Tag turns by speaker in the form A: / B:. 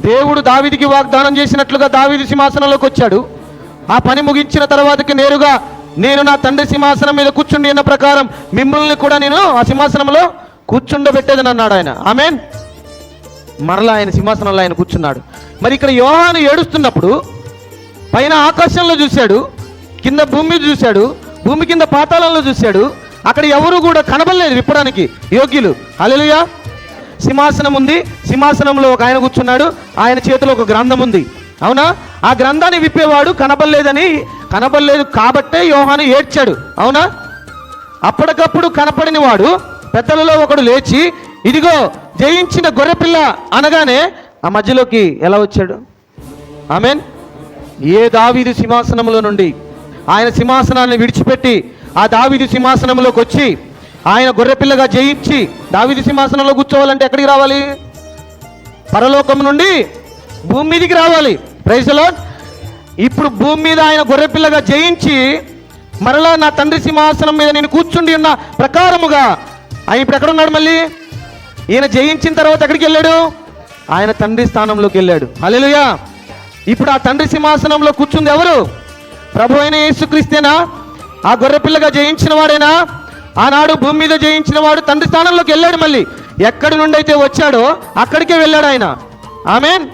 A: దేవుడు దావీదుకి వాగ్దానం చేసినట్లుగా దావీదు సింహాసనంలోకి వచ్చాడు. ఆ పని ముగించిన తర్వాతకి నేరుగా నేను నా తండ్రి సింహాసనం మీద కూర్చుండి అన్న ప్రకారం మిమ్మల్ని కూడా నేను ఆ సింహాసనంలో కూర్చుండబెట్టేదని అన్నాడు ఆయన. ఆమేన్. మరలా ఆయన సింహాసనంలో ఆయన కూర్చున్నాడు. మరి ఇక్కడ యోహాను ఏడుస్తున్నప్పుడు పైన ఆకాశంలో చూశాడు, కింద భూమి మీద చూశాడు, భూమి కింద పాతాళంలో చూశాడు. అక్కడ ఎవరు కూడా కనబడలేదు విప్పడానికి యోగ్యులు. హల్లెలూయా. సింహాసనం ఉంది, సింహాసనంలో ఒక ఆయన కూర్చున్నాడు, ఆయన చేతిలో ఒక గ్రంథం ఉంది. అవునా? ఆ గ్రంథాన్ని విప్పేవాడు కనబడలేదు కాబట్టే యోహాను ఏడ్చాడు. అవునా? అప్పటికప్పుడు కనపడిన వాడు పెద్దలలో ఒకడు లేచి, ఇదిగో జయించిన గొర్రెపిల్ల అనగానే ఆ మధ్యలోకి ఎలా వచ్చాడు? ఆమేన్. ఏ దావీదు సింహాసనంలో నుండి ఆయన సింహాసనాన్ని విడిచిపెట్టి ఆ దావీదు సింహాసనంలోకి వచ్చి ఆయన గొర్రెపిల్లగా జయించి దావీదు సింహాసనంలో కూర్చోవాలంటే ఎక్కడికి రావాలి? పరలోకం నుండి భూమి మీదికి రావాలి. Praise the Lord. ఇప్పుడు భూమి మీద ఆయన గొర్రెపిల్లగా జయించి మరలా నా తండ్రి సింహాసనం మీద నేను కూర్చుండి ఉన్న ప్రకారముగా ఆయన ఇప్పుడు ఎక్కడున్నాడు? మళ్ళీ ఈయన జయించిన తర్వాత ఎక్కడికి వెళ్ళాడు? ఆయన తండ్రి స్థానంలోకి వెళ్ళాడు. హల్లెలూయా. ఇప్పుడు ఆ తండ్రి సింహాసనంలో కూర్చుంది ఎవరు? ప్రభు అయిన యేసుక్రీస్తేనా? ఆ గొర్రెపిల్లగా జయించిన వాడేనా? ఆనాడు భూమి మీద జయించిన వాడు తండ్రి స్థానంలోకి వెళ్ళాడు. మళ్ళీ ఎక్కడి నుండి అయితే వచ్చాడో అక్కడికే వెళ్ళాడు ఆయన. ఆమేన్.